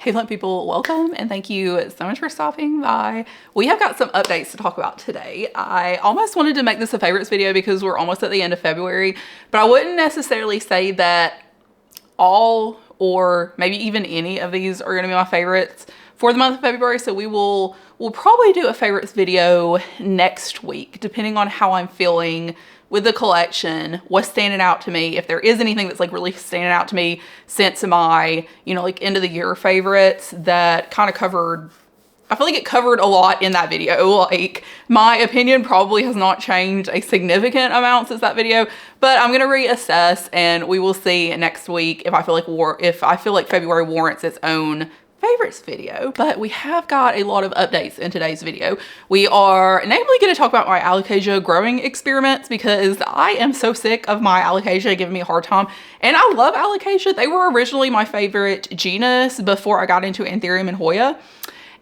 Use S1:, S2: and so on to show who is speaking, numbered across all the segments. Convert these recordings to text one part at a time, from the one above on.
S1: Hey plant people, welcome and thank you so much for stopping by. We have got some updates to talk about today. I almost wanted to make this a favorites video because we're almost at the end of February, but I wouldn't necessarily say that all or maybe even any of these are gonna be my favorites for the month of February. So we'll probably do a favorites video next week, depending on how I'm feeling with the collection, what's standing out to me, if there is anything that's like really standing out to me since my, like end of the year favorites that kind of covered, I feel like it covered a lot in that video. Like my opinion probably has not changed a significant amount since that video, but I'm gonna reassess and we will see next week if I feel like February warrants its own favorites video. But we have got a lot of updates in today's video. We are namely going to talk about my Alocasia growing experiments because I am so sick of my Alocasia giving me a hard time. And I love Alocasia. They were originally my favorite genus before I got into anthurium and hoya.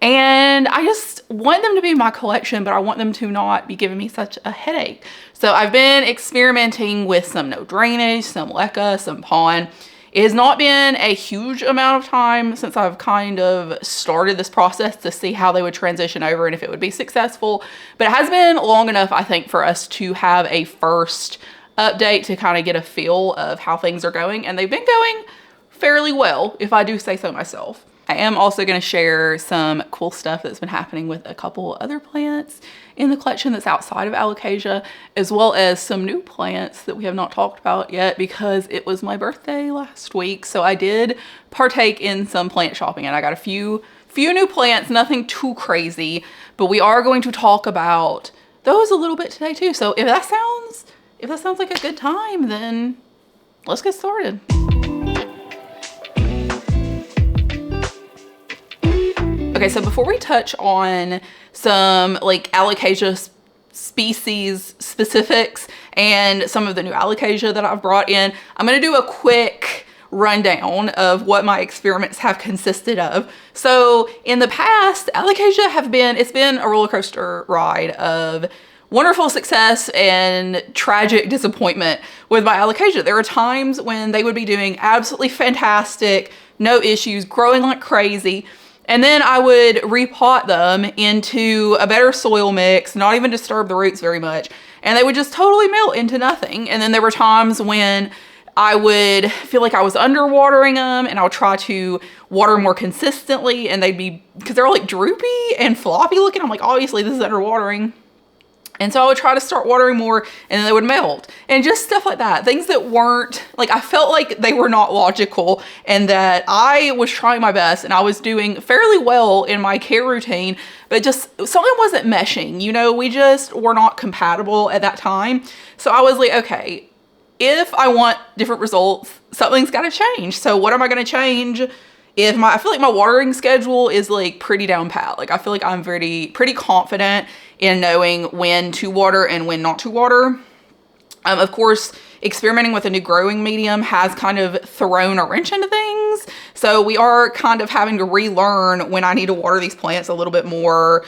S1: And I just want them to be in my collection, but I want them to not be giving me such a headache. So I've been experimenting with some no drainage, some leca, some pond. It has not been a huge amount of time since I've kind of started this process to see how they would transition over and if it would be successful. But it has been long enough, I think, for us to have a first update to kind of get a feel of how things are going. And they've been going fairly well, if I do say so myself. I am also going to share some cool stuff that's been happening with a couple other plants in the collection that's outside of Alocasia, as well as some new plants that we have not talked about yet because it was my birthday last week. So I did partake in some plant shopping and I got a few new plants, nothing too crazy, but we are going to talk about those a little bit today too. So if that sounds like a good time, then let's get started. Okay, so before we touch on some like Alocasia species specifics and some of the new Alocasia that I've brought in, I'm gonna do a quick rundown of what my experiments have consisted of. So in the past, Alocasia it's been a roller coaster ride of wonderful success and tragic disappointment with my Alocasia. There are times when they would be doing absolutely fantastic, no issues, growing like crazy. And then I would repot them into a better soil mix, not even disturb the roots very much. And they would just totally melt into nothing. And then there were times when I would feel like I was underwatering them and I would try to water more consistently and because they're like droopy and floppy looking. I'm like, obviously this is underwatering. And so I would try to start watering more and then they would melt and just stuff like that. Things that weren't, like I felt like they were not logical and that I was trying my best and I was doing fairly well in my care routine, but just something wasn't meshing. We just were not compatible at that time. So I was like, okay, if I want different results, something's got to change. So what am I going to change? I feel like my watering schedule is like pretty down pat. Like I feel like I'm pretty confident in knowing when to water and when not to water. Of course, experimenting with a new growing medium has kind of thrown a wrench into things. So we are kind of having to relearn when I need to water these plants a little bit more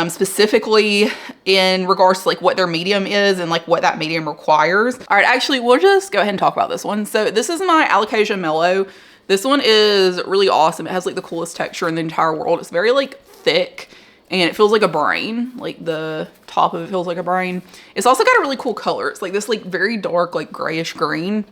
S1: specifically in regards to like what their medium is and like what that medium requires. All right, actually, we'll just go ahead and talk about this one. So this is my Alocasia Mellow. This one is really awesome. It has like the coolest texture in the entire world. It's very like thick and it feels like a brain. Like the top of it feels like a brain. It's also got a really cool color. It's like this like very dark like grayish green,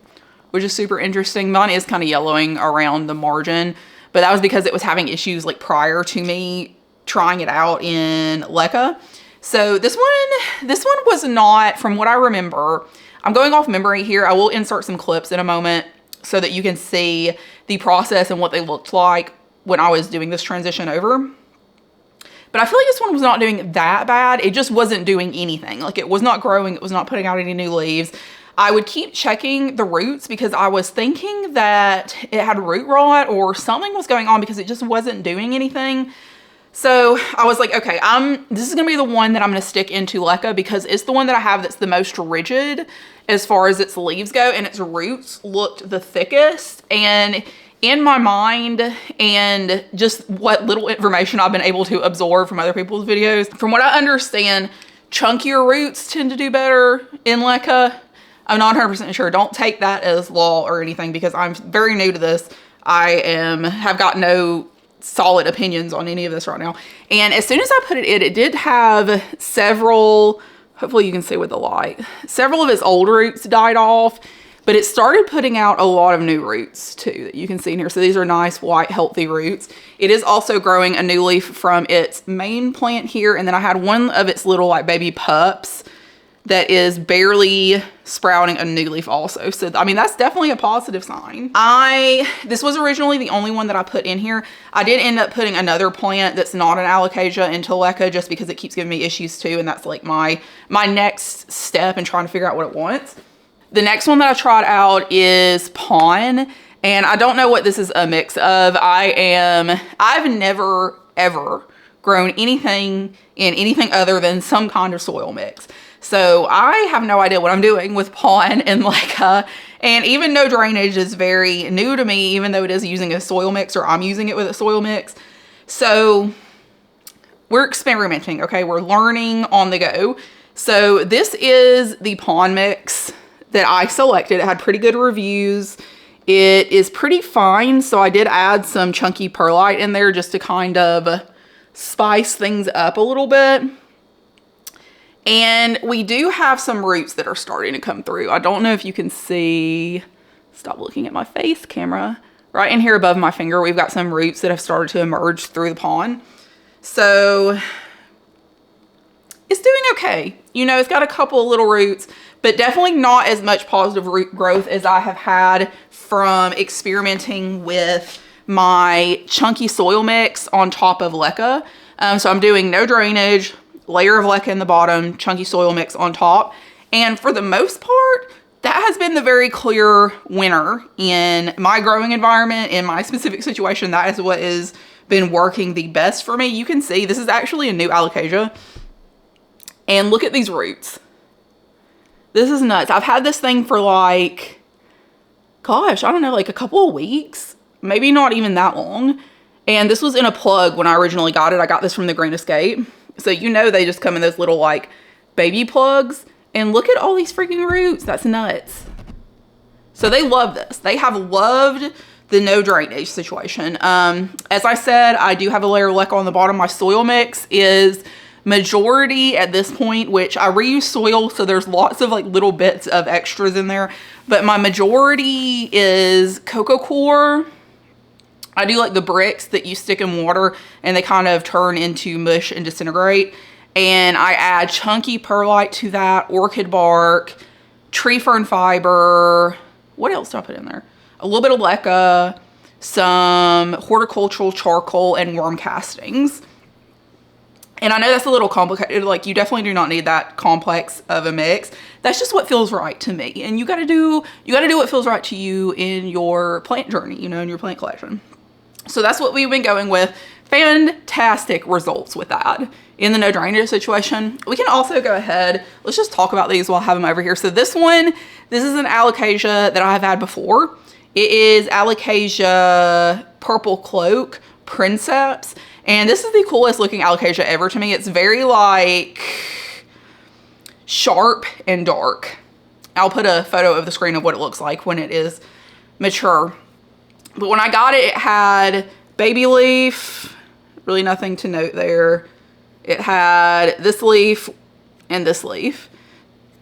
S1: which is super interesting. Mine is kind of yellowing around the margin, but that was because it was having issues like prior to me trying it out in leca. So this one was not, from what I remember, I'm going off memory here. I will insert some clips in a moment so that you can see the process and what they looked like when I was doing this transition over. But I feel like this one was not doing that bad. It just wasn't doing anything. Like it was not growing. It was not putting out any new leaves. I would keep checking the roots because I was thinking that it had root rot or something was going on because it just wasn't doing anything. So I was like, okay, this is gonna be the one that I'm gonna stick into leca because it's the one that I have that's the most rigid as far as its leaves go and its roots looked the thickest. And in my mind and just what little information I've been able to absorb from other people's videos, from what I understand, chunkier roots tend to do better in leca. I'm not 100% sure. Don't take that as law or anything because I'm very new to this. I have got no solid opinions on any of this right now. And as soon as I put it in, it did have several, hopefully you can see with the light, several of its old roots died off, but it started putting out a lot of new roots too that you can see in here. So these are nice, white, healthy roots. It is also growing a new leaf from its main plant here. And then I had one of its little like baby pups that is barely sprouting a new leaf also. So, I mean, that's definitely a positive sign. This was originally the only one that I put in here. I did end up putting another plant that's not an Alocasia into leca just because it keeps giving me issues too. And that's like my next step in trying to figure out what it wants. The next one that I tried out is Pawn, and I don't know what this is a mix of. I've never ever grown anything in anything other than some kind of soil mix. So I have no idea what I'm doing with Pawn and leca, and even no drainage is very new to me, even though it is using a soil mix, or I'm using it with a soil mix. So we're experimenting, okay? We're learning on the go. So this is the Pawn mix that I selected. It had pretty good reviews. It is pretty fine, so I did add some chunky perlite in there just to kind of spice things up a little bit. And we do have some roots that are starting to come through. I don't know if you can see, stop looking at my face camera. Right in here above my finger, we've got some roots that have started to emerge through the Pawn. So it's doing okay. You know, it's got a couple of little roots, but definitely not as much positive root growth as I have had from experimenting with my chunky soil mix on top of leca. So I'm doing no drainage, layer of leca in the bottom, chunky soil mix on top. And for the most part, that has been the very clear winner in my growing environment, in my specific situation. That is what has been working the best for me. You can see this is actually a new Alocasia. And look at these roots. This is nuts. I've had this thing for like, gosh, I don't know, like a couple of weeks, maybe not even that long. And this was in a plug when I originally got it. I got this from the Green Escape. So you know they just come in those little like baby plugs. And look at all these freaking roots. That's nuts. So they love this. They have loved the no drainage situation. As I said, I do have a layer of leca on the bottom. My soil mix is majority at this point, which I reuse soil, so there's lots of like little bits of extras in there, but my majority is coco coir. I do like the bricks that you stick in water and they kind of turn into mush and disintegrate, and I add chunky perlite to that, orchid bark, tree fern fiber. What else do I put in there? A little bit of leca, some horticultural charcoal, and worm castings. And I know that's a little complicated. Like, you definitely do not need that complex of a mix. That's just what feels right to me. And you gotta do what feels right to you in your plant journey, you know, in your plant collection. So that's what we've been going with. Fantastic results with that in the no drainage situation. We can also go ahead, let's just talk about these while I have them over here. So this one, this is an Alocasia that I have had before. It is Alocasia Purple Cloak Princeps. And this is the coolest looking Alocasia ever to me. It's very like sharp and dark. I'll put a photo of the screen of what it looks like when it is mature. But when I got it, it had baby leaf, really nothing to note there. It had this leaf and this leaf.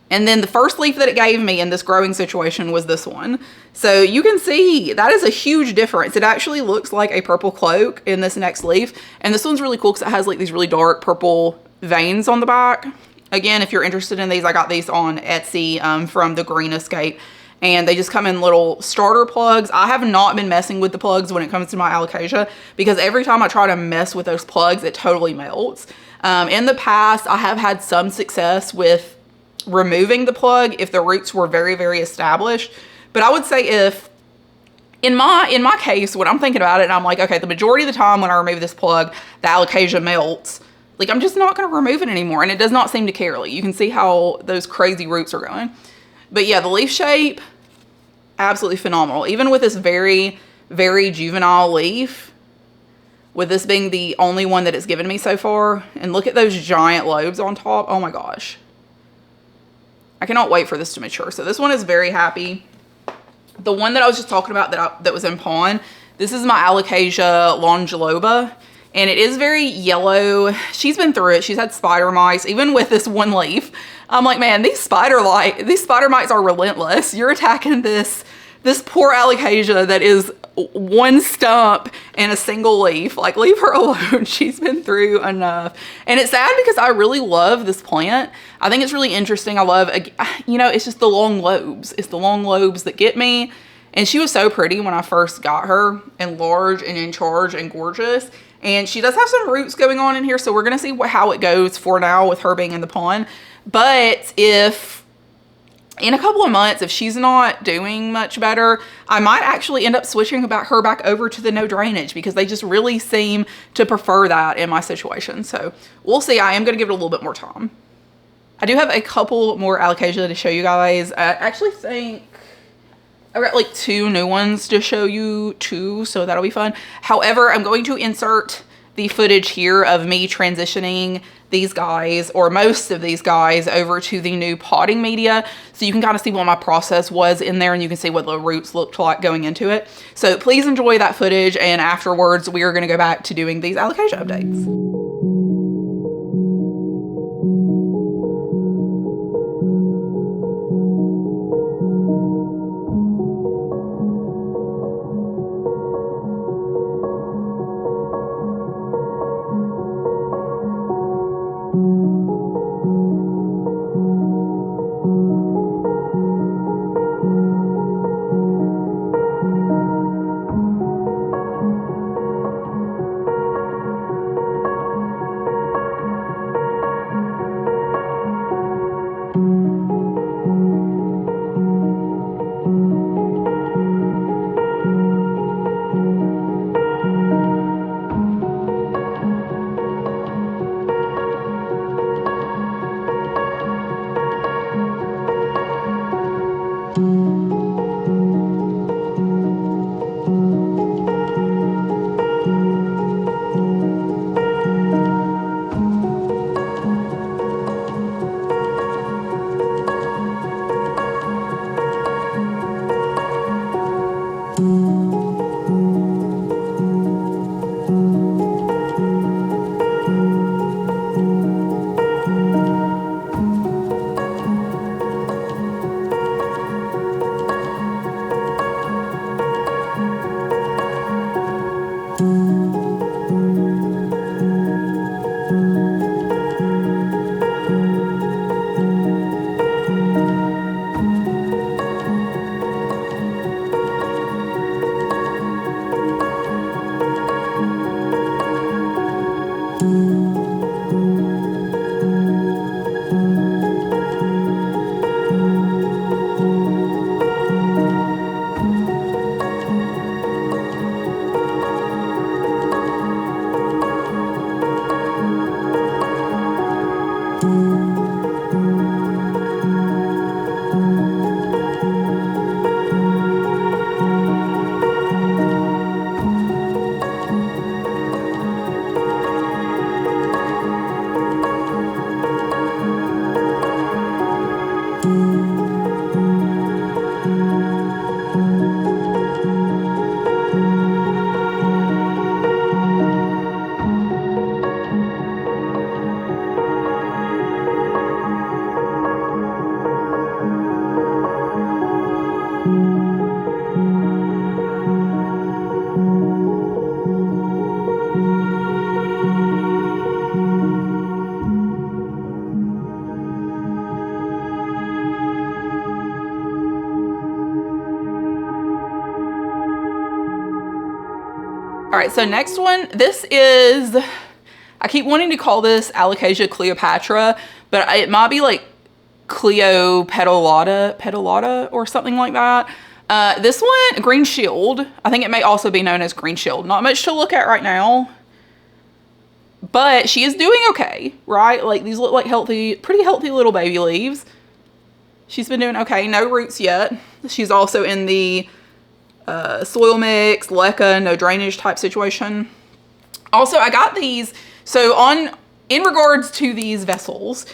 S1: And then the first leaf that it gave me in this growing situation was this one. So you can see that is a huge difference. It actually looks like a purple cloak in this next leaf. And this one's really cool because it has like these really dark purple veins on the back. Again, if you're interested in these, I got these on Etsy from the Green Escape. And they just come in little starter plugs. I have not been messing with the plugs when it comes to my Alocasia because every time I try to mess with those plugs, it totally melts. In the past, I have had some success with removing the plug if the roots were very, very established. But I would say if, in my case, when I'm thinking about it, and I'm like, okay, the majority of the time when I remove this plug, the Alocasia melts. Like, I'm just not going to remove it anymore. And it does not seem to care. Like, you can see how those crazy roots are going. But yeah, the leaf shape, absolutely phenomenal. Even with this very, very juvenile leaf, with this being the only one that it's given me so far. And look at those giant lobes on top. Oh my gosh. I cannot wait for this to mature. So this one is very happy. The one that I was just talking about that was in Pawn, This is my Alocasia longiloba, and it is very yellow. She's been through it. She's had spider mites, even with this one leaf. I'm like, man, these spider mites are relentless. You're attacking this poor Alocasia that is one stump and a single leaf. Like, leave her alone. She's been through enough. And it's sad because I really love this plant. I think it's really interesting. I love, you know, it's just the long lobes. It's the long lobes that get me. And she was so pretty when I first got her, and large and in charge and gorgeous. And she does have some roots going on in here, so we're going to see how it goes for now with her being in the pond. But if in a couple of months, if she's not doing much better, I might actually end up switching her back over to the no drainage, because they just really seem to prefer that in my situation. So we'll see. I am going to give it a little bit more time. I do have a couple more Alocasia to show you guys. I actually think I've got like 2 new ones to show you too, so that'll be fun. However, I'm going to insert the footage here of me transitioning these guys, or most of these guys, over to the new potting media, so you can kind of see what my process was in there, and you can see what the roots looked like going into it. So please enjoy that footage, and afterwards we are going to go back to doing these Alocasia updates. All right, so next one, this is, I keep wanting to call this Alocasia Cleopatra, but it might be like Cleo pedalata or something like that. This one, Green Shield, I think it may also be known as Green Shield. Not much to look at right now, but she is doing okay, right? Like, these look like healthy, pretty healthy little baby leaves. She's been doing okay, no roots yet. She's also in the soil mix, leca, no drainage type situation. Also, I got these, so in regards to these vessels,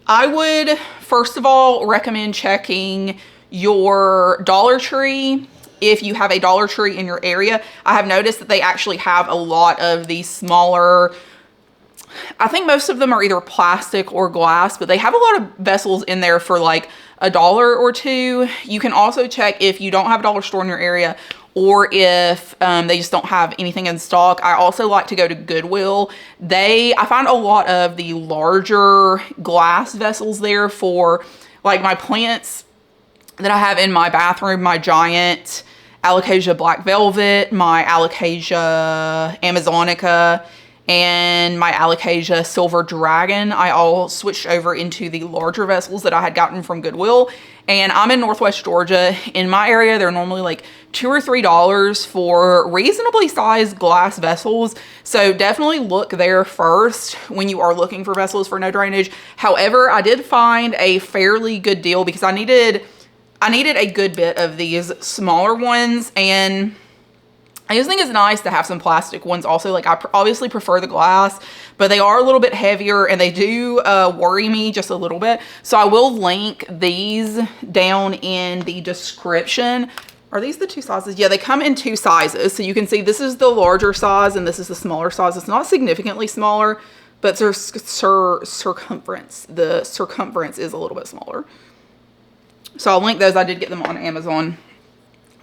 S1: I would first of all recommend checking your Dollar Tree if you have a Dollar Tree in your area, I have noticed that they actually have a lot of these smaller, I think most of them are either plastic or glass, but they have a lot of vessels in there for like $1 or $2. You can also check if you don't have a dollar store in your area, or if they just don't have anything in stock. I also like to go to Goodwill. I find a lot of the larger glass vessels there for like my plants that I have in my bathroom, my giant Alocasia black velvet, my Alocasia amazonica, and my Alocasia silver dragon. I all switched over into the larger vessels that I had gotten from Goodwill. And I'm in Northwest Georgia. In my area, they're normally like $2 or $3 for reasonably sized glass vessels. So definitely look there first when you are looking for vessels for no drainage. However, I did find a fairly good deal because I needed a good bit of these smaller ones, and I just think it's nice to have some plastic ones also. Like, I obviously prefer the glass, but they are a little bit heavier and they do worry me just a little bit. So I will link these down in the description. Are these the 2 sizes? Yeah, they come in 2 sizes. So you can see this is the larger size and this is the smaller size. It's not significantly smaller, but the circumference is a little bit smaller. So I'll link those. I did get them on Amazon.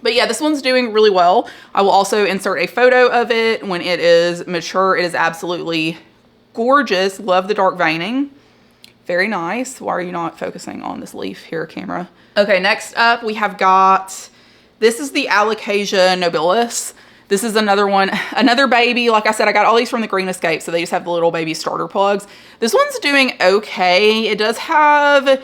S1: But yeah, this one's doing really well. I will also insert a photo of it when it is mature. It is absolutely gorgeous. Love the dark veining. Very nice. Why are you not focusing on this leaf here, camera? Okay, next up we have got, this is the Alocasia nobilis. This is another one, another baby. Like I said, I got all these from the Green Escape, so they just have the little baby starter plugs. This one's doing okay. It does have,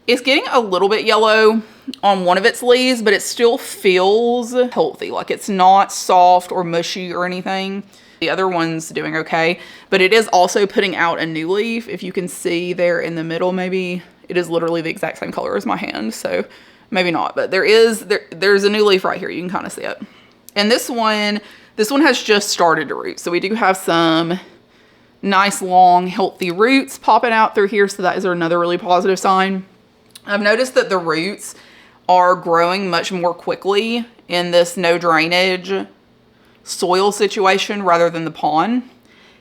S1: it's getting a little bit yellow on one of its leaves, but it still feels healthy. Like, it's not soft or mushy or anything. The other one's doing okay, but it is also putting out a new leaf. If you can see there in the middle, maybe it is literally the exact same color as my hand, so maybe not, but there's a new leaf right here. You can kind of see it. And this one has just started to root. So we do have some nice long healthy roots popping out through here, so that is another really positive sign. I've noticed that the roots are growing much more quickly in this no drainage soil situation rather than the pond.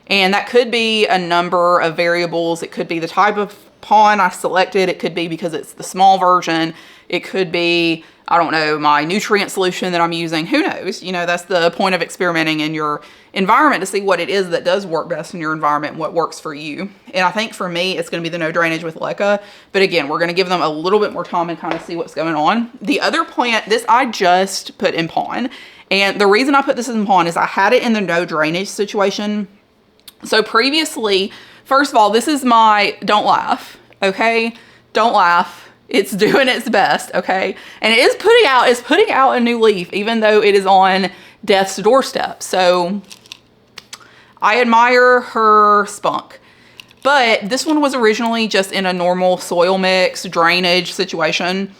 S1: And that could be a number of variables. It could be the type of pond I selected. It could be because it's the small version. It could be, I don't know, my nutrient solution that I'm using. Who knows? You know, that's the point of experimenting in your environment, to see what it is that does work best in your environment and what works for you. And I think for me, it's going to be the no drainage with leca. But again, we're going to give them a little bit more time and kind of see what's going on. The other plant, this I just put in pond. And the reason I put this in pond is I had it in the no drainage situation. So previously, first of all, this is my, don't laugh, okay? Don't laugh. It's doing its best, okay? And it's putting out a new leaf, even though it is on death's doorstep. So I admire her spunk. But this one was originally just in a normal soil mix, drainage situation.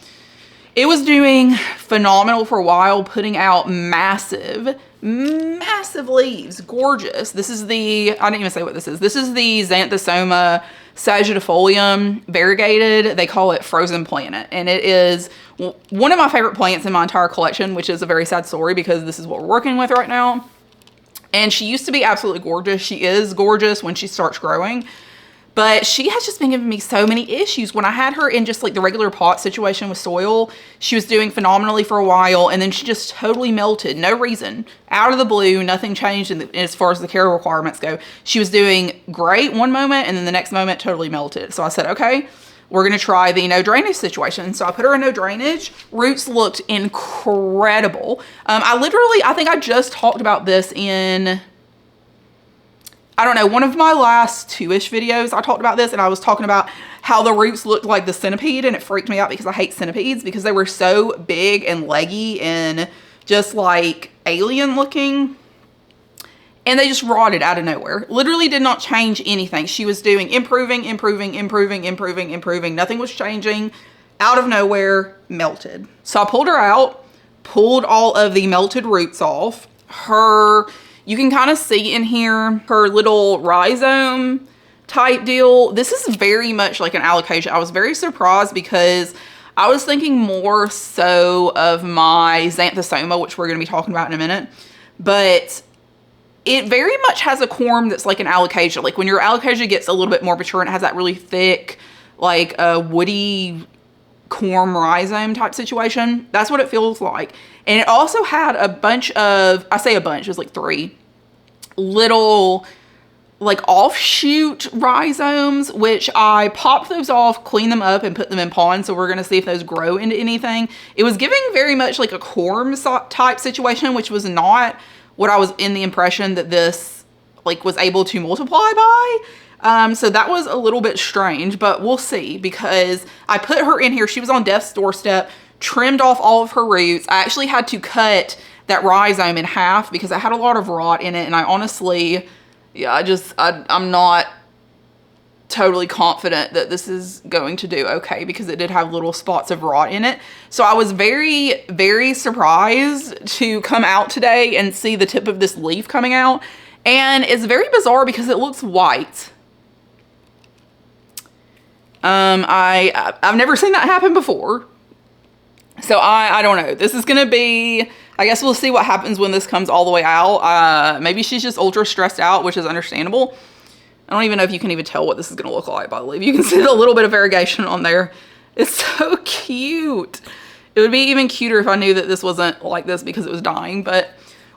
S1: It was doing phenomenal for a while, putting out massive leaves. Gorgeous. This is the, I didn't even say what this is. This is the Xanthosoma sagittifolium variegated. They call it Frozen Planet. And it is one of my favorite plants in my entire collection, which is a very sad story because this is what we're working with right now. And she used to be absolutely gorgeous. She is gorgeous when she starts growing. But she has just been giving me so many issues. When I had her in just like the regular pot situation with soil, she was doing phenomenally for a while, and then she just totally melted. No reason. Out of the blue, nothing changed as far as the care requirements go. She was doing great one moment, and then the next moment totally melted. So I said, okay, we're going to try the no drainage situation. So I put her in no drainage. Roots looked incredible. I think I just talked about this in, I don't know, one of my last 2-ish videos, I talked about this, and I was talking about how the roots looked like the centipede, and it freaked me out because I hate centipedes because they were so big and leggy and just like alien looking, and they just rotted out of nowhere. Literally did not change anything. She was doing improving. Nothing was changing. Out of nowhere, melted. So I pulled her out, pulled all of the melted roots off. You can kind of see in here her little rhizome type deal. This is very much like an alocasia. I was very surprised because I was thinking more so of my xanthosoma, which we're going to be talking about in a minute. But it very much has a corm that's like an alocasia. Like when your alocasia gets a little bit more mature and it has that really thick, like a woody corm rhizome type situation, that's what it feels like. And it also had a bunch of, I say a bunch, it was like 3 little like offshoot rhizomes, which I popped those off, cleaned them up, and put them in ponds. So we're going to see if those grow into anything. It was giving very much like a corm type situation, which was not what I was in the impression that this like was able to multiply by. So that was a little bit strange, but we'll see, because I put her in here. She was on death's doorstep, trimmed off all of her roots. I actually had to cut that rhizome in half because I had a lot of rot in it. And I honestly, yeah, I'm not totally confident that this is going to do okay, because it did have little spots of rot in it. So I was very, very surprised to come out today and see the tip of this leaf coming out. And it's very bizarre because it looks white. I've never seen that happen before. So I don't know. This is going to be, I guess we'll see what happens when this comes all the way out. Maybe she's just ultra stressed out, which is understandable. I don't even know if you can even tell what this is going to look like by the leaf. You can see a little bit of variegation on there. It's so cute. It would be even cuter if I knew that this wasn't like this because it was dying, but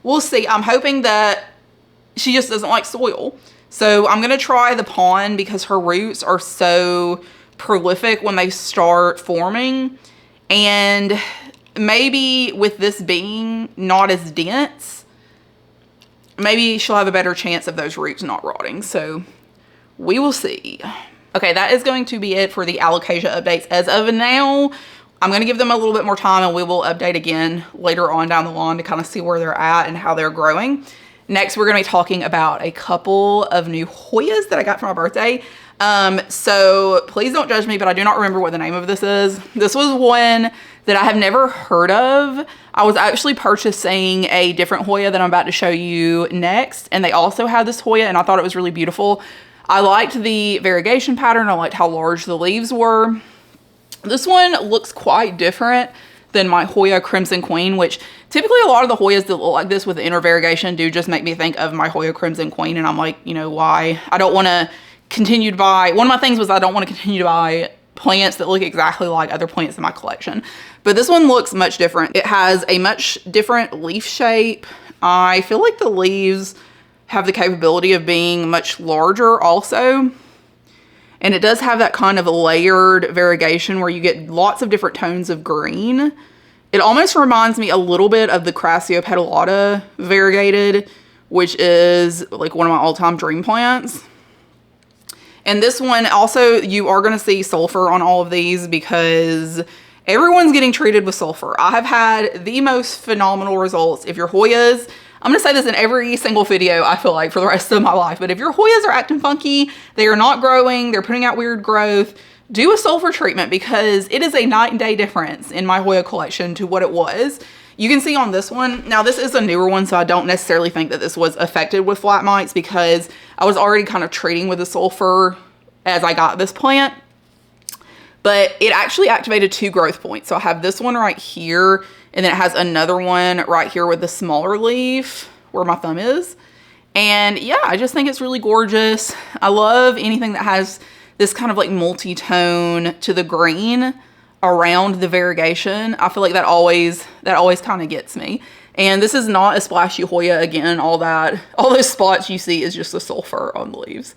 S1: we'll see. I'm hoping that she just doesn't like soil. So I'm going to try the pond because her roots are so prolific when they start forming. And maybe with this being not as dense, maybe she'll have a better chance of those roots not rotting. So we will see. Okay, that is going to be it for the Alocasia updates. As of now, I'm going to give them a little bit more time and we will update again later on down the line to kind of see where they're at and how they're growing. Next, we're going to be talking about a couple of new Hoyas that I got for my birthday. So please don't judge me, but I do not remember what the name of this is. This was one that I have never heard of. I was actually purchasing a different Hoya that I'm about to show you next, and they also had this Hoya, and I thought it was really beautiful. I liked the variegation pattern. I liked how large the leaves were. This one looks quite different than my Hoya Crimson Queen, which typically a lot of the Hoyas that look like this with the inner variegation do just make me think of my Hoya Crimson Queen, and I'm like, you know, why? I don't want to continue to buy, one of my things was I don't want to continue to buy plants that look exactly like other plants in my collection. But this one looks much different. It has a much different leaf shape. I feel like the leaves have the capability of being much larger also. And it does have that kind of layered variegation where you get lots of different tones of green. It almost reminds me a little bit of the Crassio pedalata variegated, which is like one of my all-time dream plants. And this one also, you are going to see sulfur on all of these because everyone's getting treated with sulfur. I have had the most phenomenal results. If your Hoyas, I'm going to say this in every single video, I feel like, for the rest of my life, but if your Hoyas are acting funky, they are not growing, they're putting out weird growth, do a sulfur treatment because it is a night and day difference in my Hoya collection to what it was. You can see on this one, now this is a newer one, so I don't necessarily think that this was affected with flat mites because I was already kind of treating with the sulfur as I got this plant. But it actually activated 2 growth points. So I have this one right here, and then it has another one right here with the smaller leaf where my thumb is. And yeah, I just think it's really gorgeous. I love anything that has this kind of like multi-tone to the green around the variegation. I feel like that always kind of gets me. And this is not a splashy Hoya. Again, all those spots you see is just the sulfur on the leaves.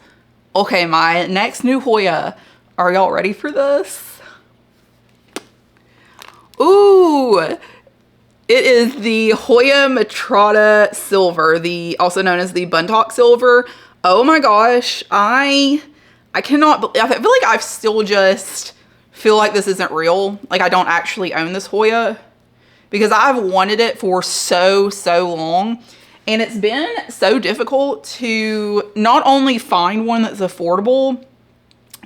S1: Okay, my next new Hoya. Are y'all ready for this? Ooh, it is the Hoya Matrata Silver, also known as the Buntock Silver. Oh my gosh, I cannot, I feel like I've still just feel like this isn't real. Like I don't actually own this Hoya because I've wanted it for so long. And it's been so difficult to not only find one that's affordable,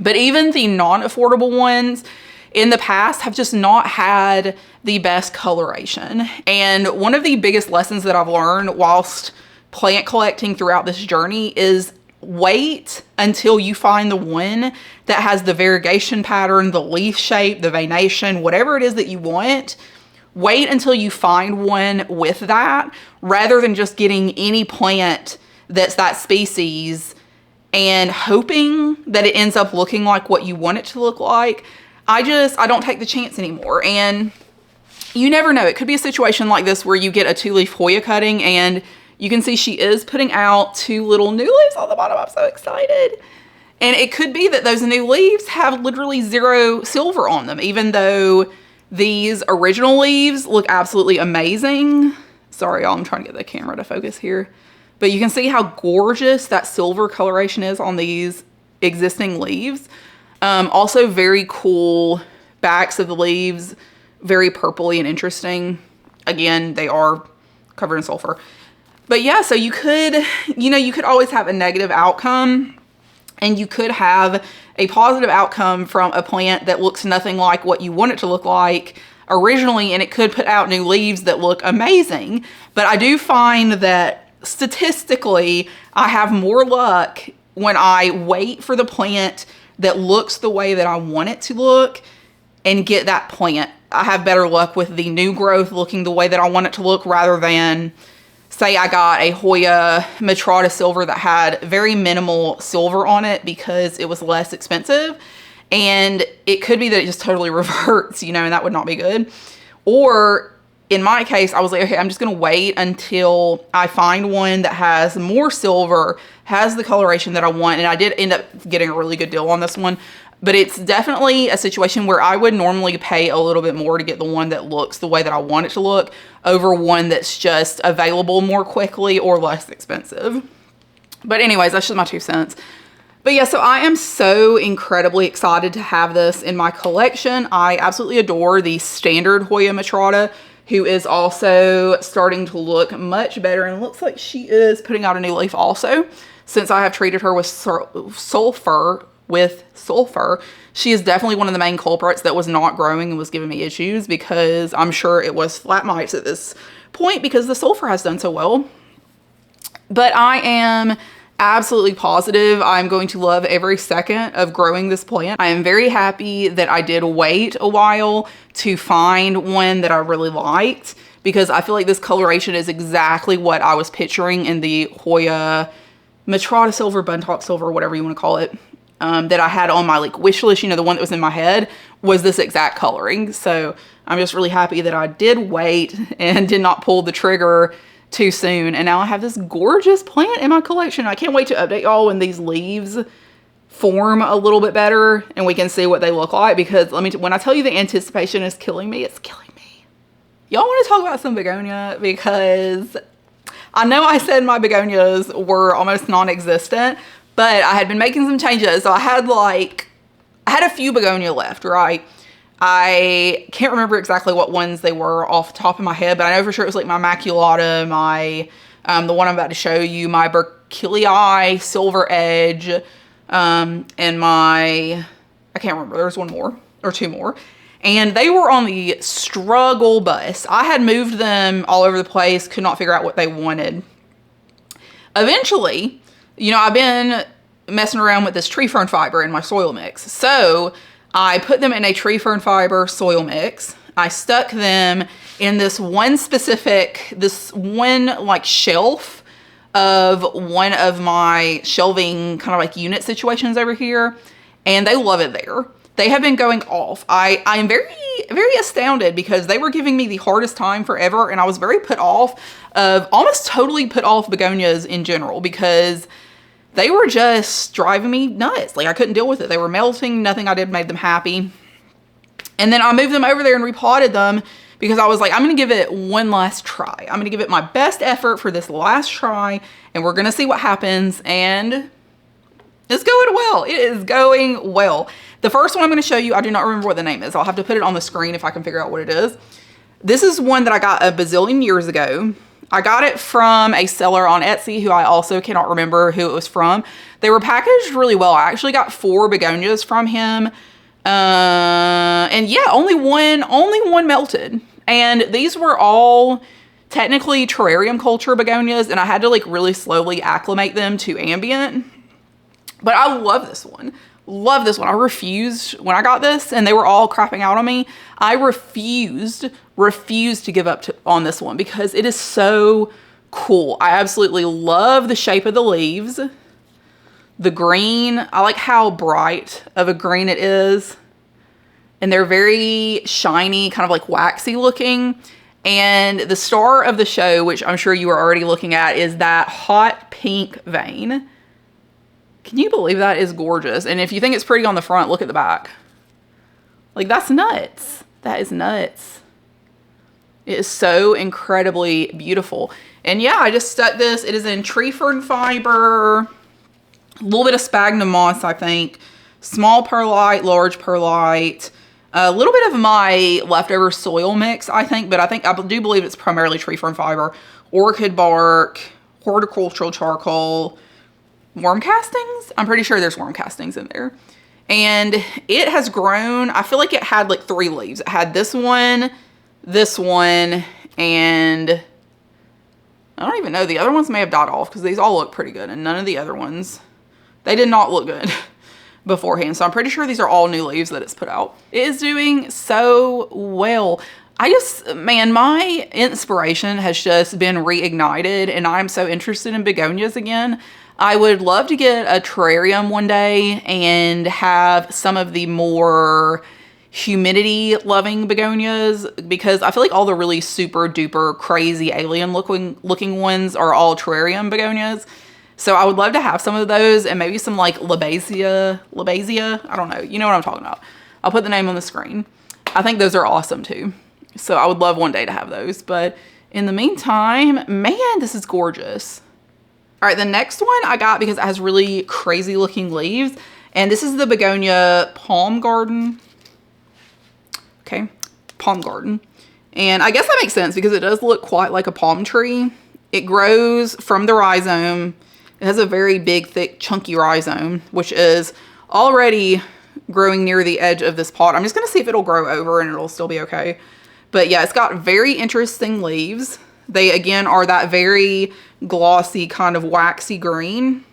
S1: but even the non-affordable ones in the past have just not had the best coloration. And one of the biggest lessons that I've learned whilst plant collecting throughout this journey is wait until you find the one that has the variegation pattern, the leaf shape, the venation, whatever it is that you want. Wait until you find one with that, rather than just getting any plant that's that species and hoping that it ends up looking like what you want it to look like. I don't take the chance anymore. And you never know. It could be a situation like this where you get a 2-leaf Hoya cutting, and you can see she is putting out 2 little new leaves on the bottom. I'm so excited. And it could be that those new leaves have literally 0 silver on them, even though these original leaves look absolutely amazing. Sorry, y'all, I'm trying to get the camera to focus here. But you can see how gorgeous that silver coloration is on these existing leaves. Also very cool backs of the leaves, very purpley and interesting. Again, they are covered in sulfur. But yeah, so you could always have a negative outcome, and you could have a positive outcome from a plant that looks nothing like what you want it to look like originally, and it could put out new leaves that look amazing. But I do find that statistically, I have more luck when I wait for the plant that looks the way that I want it to look and get that plant. I have better luck with the new growth looking the way that I want it to look, rather than, say I got a Hoya Matrata silver that had very minimal silver on it because it was less expensive, and it could be that it just totally reverts, and that would not be good. Or in my case, I was like, okay, I'm just gonna wait until I find one that has more silver, has the coloration that I want, and I did end up getting a really good deal on this one. But it's definitely a situation where I would normally pay a little bit more to get the one that looks the way that I want it to look over one that's just available more quickly or less expensive. But anyways, that's just my 2 cents. But yeah, so I am so incredibly excited to have this in my collection. I absolutely adore the standard Hoya Matrata, who is also starting to look much better, and looks like she is putting out a new leaf also. Since I have treated her with sulfur, she is definitely one of the main culprits that was not growing and was giving me issues, because I'm sure it was flat mites at this point because the sulfur has done so well. But I am absolutely positive I'm going to love every second of growing this plant. I am very happy that I did wait a while to find one that I really liked, because I feel like this coloration is exactly what I was picturing in the Hoya Matrata silver, Buntock silver, whatever you want to call it. That I had on my wish list, the one that was in my head, was this exact coloring. So I'm just really happy that I did wait and did not pull the trigger too soon. And now I have this gorgeous plant in my collection. I can't wait to update y'all when these leaves form a little bit better and we can see what they look like, because when I tell you the anticipation is killing me, it's killing me. Y'all want to talk about some begonia? Because I know I said my begonias were almost non-existent, but I had been making some changes. So I had a few begonia left, right? I can't remember exactly what ones they were off the top of my head, but I know for sure it was my maculata, the one I'm about to show you, my Berkelii Silver Edge, and I can't remember, there's one more or 2 more. And they were on the struggle bus. I had moved them all over the place, could not figure out what they wanted. Eventually, I've been messing around with this tree fern fiber in my soil mix. So I put them in a tree fern fiber soil mix. I stuck them in this one shelf of one of my shelving kind of unit situations over here. And they love it there. They have been going off. I am very, very astounded, because they were giving me the hardest time forever. And I was very almost totally put off begonias in general, because they were just driving me nuts. I couldn't deal with it. They were melting. Nothing I did made them happy. And then I moved them over there and repotted them, because I was like, I'm going to give it one last try. I'm going to give it my best effort for this last try, and we're going to see what happens. And it's going well. It is going well. The first one I'm going to show you, I do not remember what the name is. I'll have to put it on the screen if I can figure out what it is. This is one that I got a bazillion years ago. I got it from a seller on Etsy who I also cannot remember who it was from. They were packaged really well. I actually got 4 begonias from him. And yeah, only one melted. And these were all technically terrarium culture begonias, and I had to really slowly acclimate them to ambient. But I love this one. Love this one. I refused when I got this and they were all crapping out on me. I refused to give up on this one because it is so cool. I absolutely love the shape of the leaves. The green, I like how bright of a green it is. And they're very shiny, kind of like waxy looking. And the star of the show, which I'm sure you are already looking at, is that hot pink vein. Can you believe that is gorgeous? And if you think it's pretty on the front, look at the back. Like, that's nuts. That is nuts. It is so incredibly beautiful. And yeah, I just stuck this. It is in tree fern fiber, a little bit of sphagnum moss, I think, small perlite, large perlite, a little bit of my leftover soil mix, I think, but I do believe it's primarily tree fern fiber, orchid bark, horticultural charcoal, worm castings. I'm pretty sure there's worm castings in there. And it has grown. I feel like it had like 3 leaves. It had this one, and I don't even know. The other ones may have died off because these all look pretty good. And none of the other ones, they did not look good beforehand. So I'm pretty sure these are all new leaves that it's put out. It is doing so well. Man, my inspiration has just been reignited and I'm so interested in begonias again. I would love to get a terrarium one day and have some of the more humidity loving begonias, because I feel like all the really super duper crazy alien looking ones are all terrarium begonias. So I would love to have some of those and maybe some like Labasia. I don't know. You know what I'm talking about. I'll put the name on the screen. I think those are awesome too. So I would love one day to have those. But in the meantime, man, this is gorgeous. All right, the next one I got because it has really crazy looking leaves. And this is the begonia palm garden. Okay, palm garden. And I guess that makes sense because it does look quite like a palm tree. It grows from the rhizome. It has a very big, thick, chunky rhizome, which is already growing near the edge of this pot. I'm just going to see if it'll grow over and it'll still be okay. But yeah, it's got very interesting leaves. They, again, are that very glossy kind of waxy green.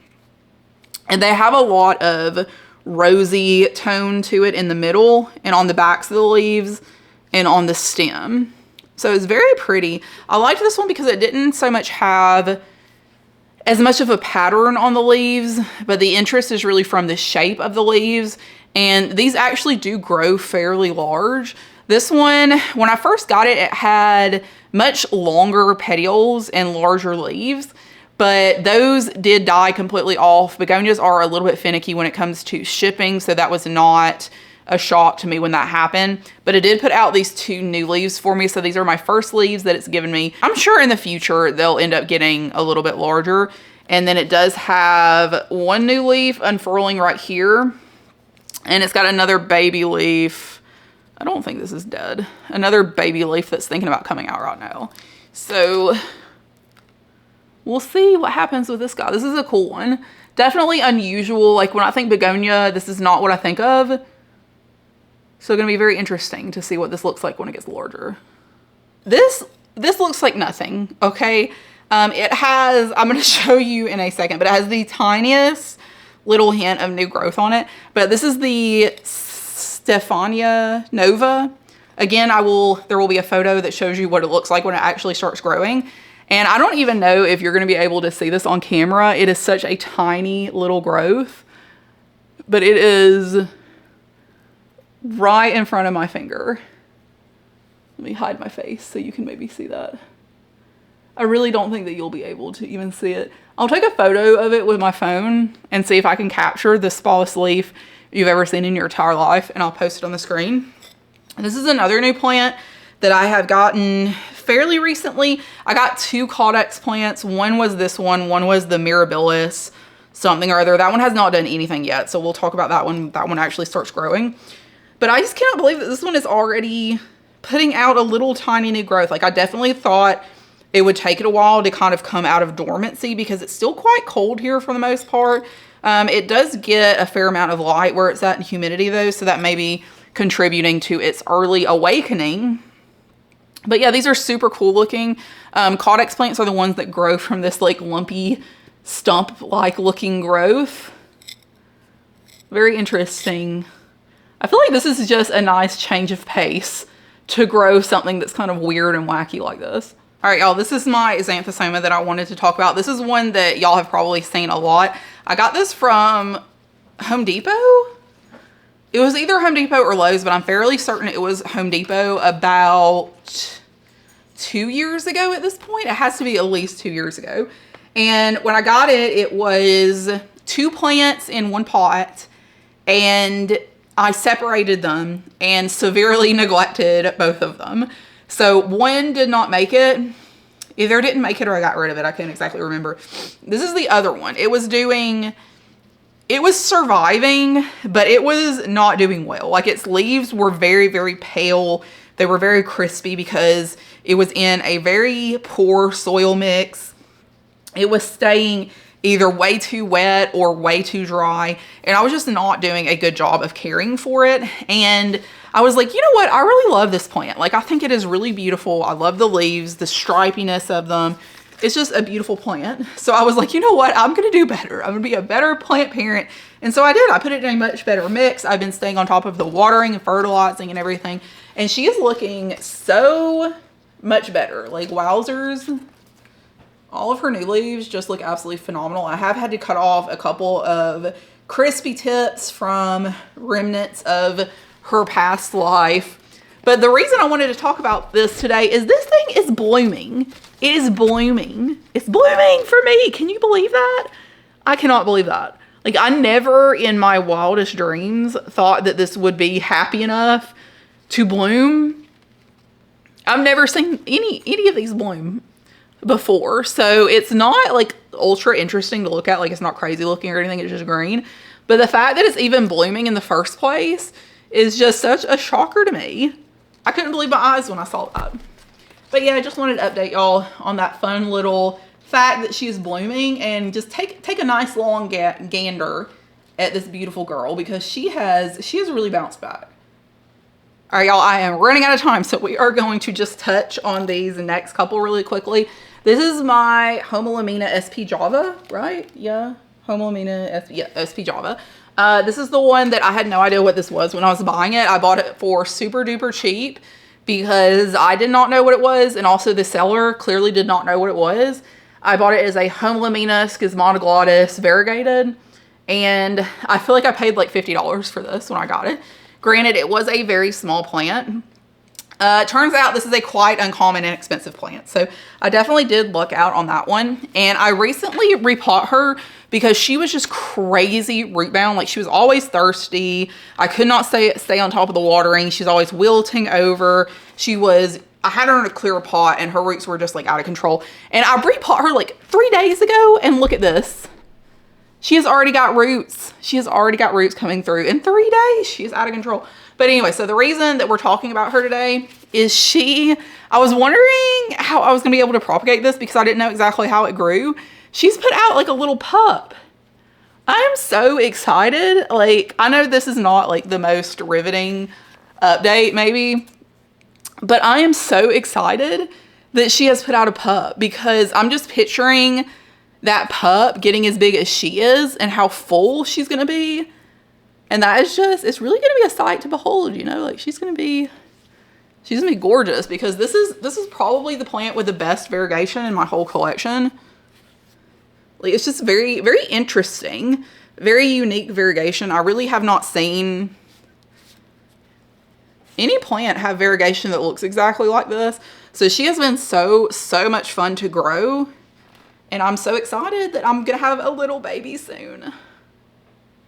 S1: And they have a lot of rosy tone to it in the middle and on the backs of the leaves and on the stem. So it's very pretty. I liked this one because it didn't so much have as much of a pattern on the leaves, but the interest is really from the shape of the leaves. And these actually do grow fairly large. This one, when I first got it, it had much longer petioles and larger leaves, but those did die completely off. Begonias are a little bit finicky when it comes to shipping, so that was not a shock to me when that happened. But it did put out these 2 new leaves for me, so these are my first leaves that it's given me. I'm sure in the future they'll end up getting a little bit larger. And then it does have 1 new leaf unfurling right here, and it's got another baby leaf. I don't think this is dead. Another baby leaf that's thinking about coming out right now. So we'll see what happens with this guy. This is a cool one. Definitely unusual. Like when I think begonia, this is not what I think of. So it's going to be very interesting to see what this looks like when it gets larger. This looks like nothing, okay? It has, I'm going to show you in a second, but it has the tiniest little hint of new growth on it. But this is the Stephania Nova. Again, there will be a photo that shows you what it looks like when it actually starts growing. And I don't even know if you're going to be able to see this on camera. It is such a tiny little growth, but it is right in front of my finger. Let me hide my face so you can maybe see that. I really don't think that you'll be able to even see it. I'll take a photo of it with my phone and see if I can capture the smallest leaf you've ever seen in your entire life, and I'll post it on the screen. This is another new plant that I have gotten fairly recently. I got 2 Caudex plants. One was this one was the Mirabilis something or other. That one has not done anything yet, so we'll talk about that one. That one actually starts growing. But I just cannot believe that this one is already putting out a little tiny new growth. Like, I definitely thought it would take it a while to kind of come out of dormancy because it's still quite cold here for the most part. It does get a fair amount of light where it's at in humidity though, so that may be contributing to its early awakening. But yeah, these are super cool looking. Caudex plants are the ones that grow from this like lumpy stump like looking growth. Very interesting. I feel like this is just a nice change of pace to grow something that's kind of weird and wacky like this. All right, y'all, this is my xanthosoma that I wanted to talk about. This is one that y'all have probably seen a lot. I got this from Home Depot. It was either Home Depot or Lowe's, but I'm fairly certain it was Home Depot about 2 years ago at this point. It has to be at least 2 years ago. And when I got it, it was 2 plants in 1 pot, and I separated them and severely neglected both of them. So one did not make it. Either didn't make it or I got rid of it. I can't exactly remember. This is the other one. It was surviving, but it was not doing well. Like, its leaves were very, very pale. They were very crispy because it was in a very poor soil mix. It was staying either way too wet or way too dry. And I was just not doing a good job of caring for it. And I was like, you know what? I really love this plant. Like, I think it is really beautiful. I love the leaves, the stripiness of them. It's just a beautiful plant. So I was like, you know what? I'm going to do better. I'm going to be a better plant parent. And so I did. I put it in a much better mix. I've been staying on top of the watering and fertilizing and everything. And she is looking so much better. Like, wowzers. All of her new leaves just look absolutely phenomenal. I have had to cut off a couple of crispy tips from remnants of her past life. But the reason I wanted to talk about this today is this thing is blooming. It is blooming. It's blooming for me. Can you believe that? I cannot believe that. Like, I never in my wildest dreams thought that this would be happy enough to bloom. I've never seen any of these bloom before. So it's not like ultra interesting to look at. Like, it's not crazy looking or anything. It's just green. But the fact that it's even blooming in the first place is just such a shocker to me. I couldn't believe my eyes when I saw that. But yeah, I just wanted to update y'all on that fun little fact that she is blooming, and just take a nice long gander at this beautiful girl, because she has really bounced back. All right, y'all, I am running out of time, so we are going to just touch on these next couple really quickly. This is my Homolamina SP Java, right? Yeah, Homolamina SP Java. This is the one that I had no idea what this was when I was buying it. I bought it for super duper cheap because I did not know what it was, and also the seller clearly did not know what it was. I bought it as a Homolamina schismatoglottis variegated, and I feel like I paid like $50 for this when I got it. Granted, it was a very small plant. Turns out this is a quite uncommon and expensive plant. So I definitely did look out on that one. And I recently repot her because she was just crazy root bound. Like, she was always thirsty. I could not stay on top of the watering. She's always wilting over. I had her in a clear pot and her roots were just like out of control. And I repot her like 3 days ago, and look at this. She has already got roots. She has already got roots coming through in 3 days. She's out of control. But anyway, so the reason that we're talking about her today is I was wondering how I was going to be able to propagate this because I didn't know exactly how it grew. She's put out like a little pup. I am so excited. Like, I know this is not like the most riveting update maybe, but I am so excited that she has put out a pup, because I'm just picturing that pup getting as big as she is and how full she's going to be. And that is just, it's really going to be a sight to behold, you know, like she's going to be gorgeous, because this is probably the plant with the best variegation in my whole collection. Like, it's just very, very interesting, very unique variegation. I really have not seen any plant have variegation that looks exactly like this. So she has been so much fun to grow. And I'm so excited that I'm going to have a little baby soon. All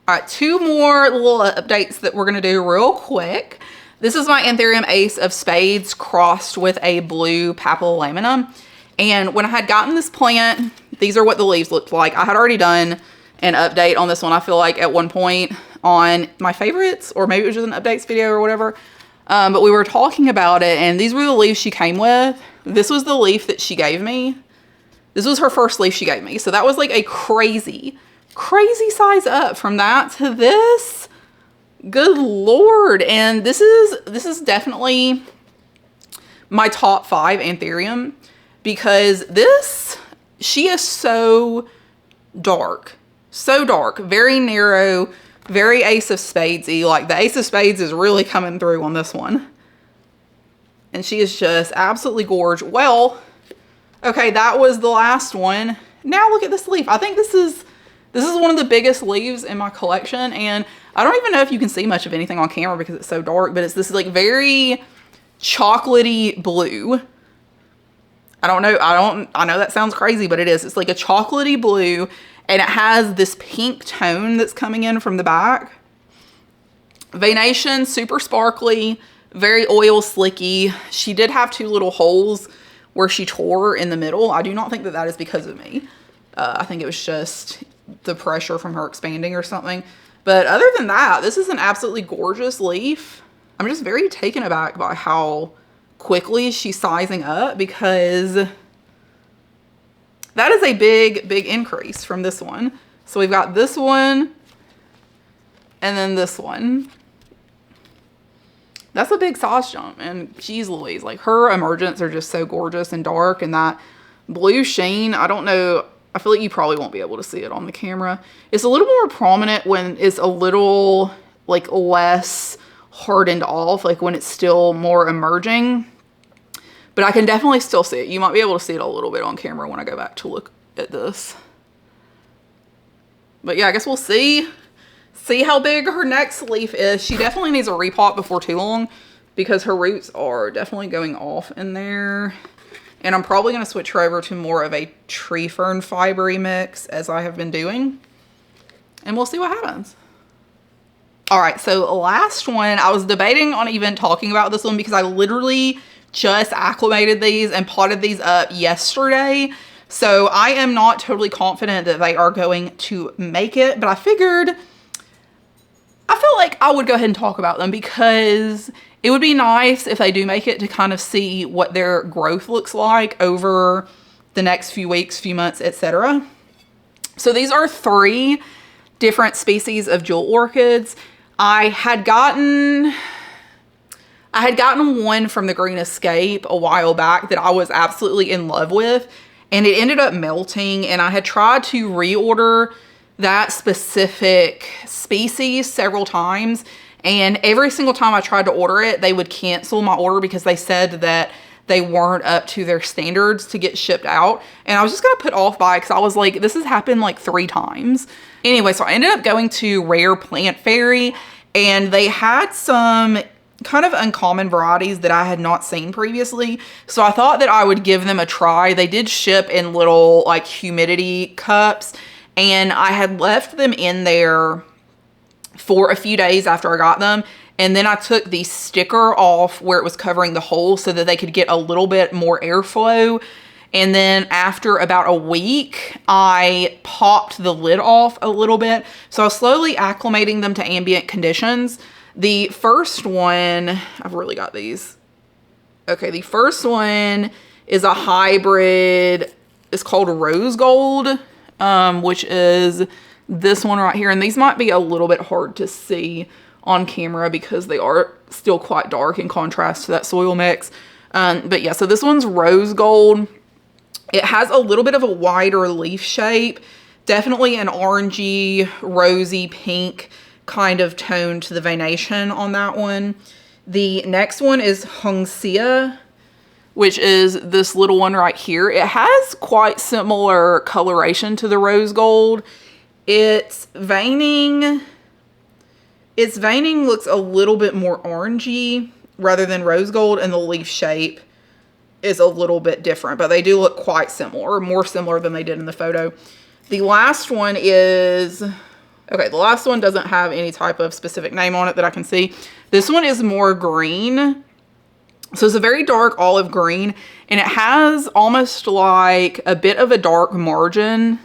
S1: right, 2 more little updates that we're going to do real quick. This is my Anthurium Ace of Spades crossed with a blue papillolamina. And when I had gotten this plant, these are what the leaves looked like. I had already done an update on this one, I feel like, at one point on my favorites, or maybe it was just an updates video or whatever. But we were talking about it, and these were the leaves she came with. This was the leaf that she gave me. This was her first leaf she gave me. So that was like a crazy size up from that to this. Good Lord. And this is definitely my top 5 anthurium, because she is so dark, very narrow, Very Ace of Spades-y. Like the Ace of Spades is really coming through on this one. And she is just absolutely gorgeous. Well, okay, that was the last one. Now look at this leaf. I think this is one of the biggest leaves in my collection, and I don't even know if you can see much of anything on camera because it's so dark, but it's this like very chocolatey blue. I don't know. I know that sounds crazy, but it is. It's like a chocolatey blue, and it has this pink tone that's coming in from the back. Veination, super sparkly, very oil slicky. She did have 2 little holes where she tore in the middle. I do not think that that is because of me. I think it was just the pressure from her expanding or something. But other than that, this is an absolutely gorgeous leaf. I'm just very taken aback by how quickly she's sizing up, because that is a big increase from this one. So we've got this one and then this one. That's a big size jump, and geez Louise, like her emergents are just so gorgeous and dark, and that blue sheen, I don't know, I feel like you probably won't be able to see it on the camera. It's a little more prominent when it's a little like less hardened off, like when it's still more emerging, but I can definitely still see it. You might be able to see it a little bit on camera when I go back to look at this. But yeah, I guess we'll see how big her next leaf is. She definitely needs a repot before too long, because her roots are definitely going off in there. And I'm probably going to switch her over to more of a tree fern fibery mix, as I have been doing. And we'll see what happens. All right, so last one, I was debating on even talking about this one because I literally just acclimated these and potted these up yesterday. So I am not totally confident that they are going to make it, but I felt like I would go ahead and talk about them, because it would be nice if they do make it to kind of see what their growth looks like over the next few weeks, few months, etc. So these are 3 different species of jewel orchids. I had gotten one from the Green Escape a while back that I was absolutely in love with, and it ended up melting, and I had tried to reorder that specific species several times, and every single time I tried to order it, they would cancel my order because they said that they weren't up to their standards to get shipped out. And I was just gonna put off by it because I was like, this has happened like 3 times. Anyway, so I ended up going to Rare Plant Fairy, and they had some kind of uncommon varieties that I had not seen previously. So I thought that I would give them a try. They did ship in little like humidity cups, and I had left them in there for a few days after I got them. And then I took the sticker off where it was covering the hole so that they could get a little bit more airflow. And then after about a week, I popped the lid off a little bit. So I was slowly acclimating them to ambient conditions. The first one, I've really got these. Okay, the first one is a hybrid. It's called Rose Gold, which is this one right here. And these might be a little bit hard to see on camera because they are still quite dark in contrast to that soil mix. But yeah, so this one's Rose Gold. It has a little bit of a wider leaf shape, definitely an orangey, rosy pink kind of tone to the veination on that one. The next one is Hongxia, which is this little one right here. It has quite similar coloration to the Rose Gold. Its veining looks a little bit more orangey rather than Rose Gold, and the leaf shape is a little bit different, but they do look quite similar, more similar than they did in the photo. The last one is, okay, the last one doesn't have any type of specific name on it that I can see. This one is more green. So it's a very dark olive green, and it has almost like a bit of a dark margin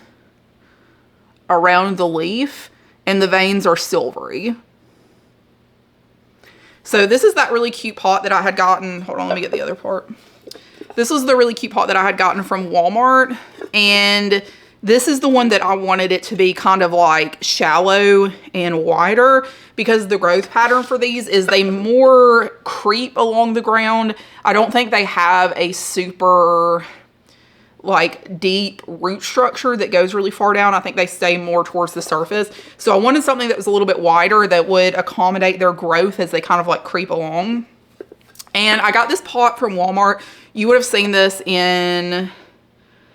S1: around the leaf, and the veins are silvery. So this is that really cute pot that I had gotten. Hold on, let me get the other part. This was the really cute pot that I had gotten from Walmart, and this is the one that I wanted it to be kind of like shallow and wider, because the growth pattern for these is they more creep along the ground. I don't think they have a super like deep root structure that goes really far down. I think they stay more towards the surface. So I wanted something that was a little bit wider that would accommodate their growth as they kind of like creep along. And I got this pot from Walmart. You would have seen this in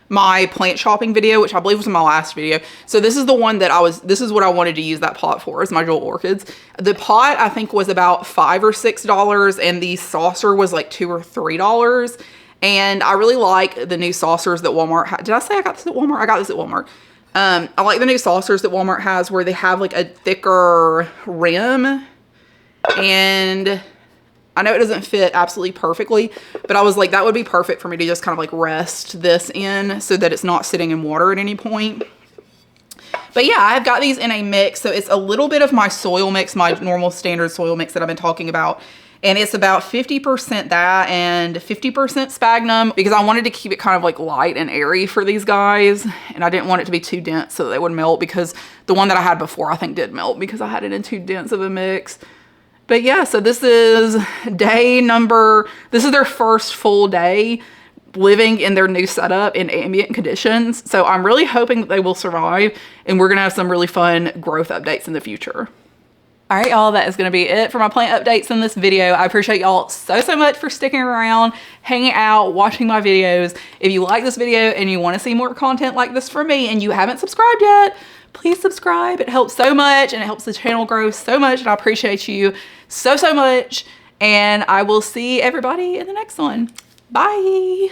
S1: my plant shopping video, which I believe was in my last video. So this is the one that this is what I wanted to use that pot for, is my jewel orchids. The pot I think was about $5 or $6, and the saucer was like $2 or $3. And I really like the new saucers that Walmart had. Did I say I got this at Walmart? I got this at Walmart. I like the new saucers that Walmart has where they have like a thicker rim, and I know it doesn't fit absolutely perfectly, but I was like, that would be perfect for me to just kind of like rest this in so that it's not sitting in water at any point. But yeah, I've got these in a mix. So it's a little bit of my soil mix, my normal standard soil mix that I've been talking about. And it's about 50% that and 50% sphagnum, because I wanted to keep it kind of like light and airy for these guys. And I didn't want it to be too dense so that they would melt, because the one that I had before I think did melt because I had it in too dense of a mix. But yeah, so this is this is their first full day living in their new setup in ambient conditions. So I'm really hoping that they will survive, and we're gonna have some really fun growth updates in the future. All right, y'all, that is gonna be it for my plant updates in this video. I appreciate y'all so much for sticking around, hanging out, watching my videos. If you like this video and you wanna see more content like this from me and you haven't subscribed yet, please subscribe. It helps so much, and it helps the channel grow so much, and I appreciate you so much. And I will see everybody in the next one. Bye.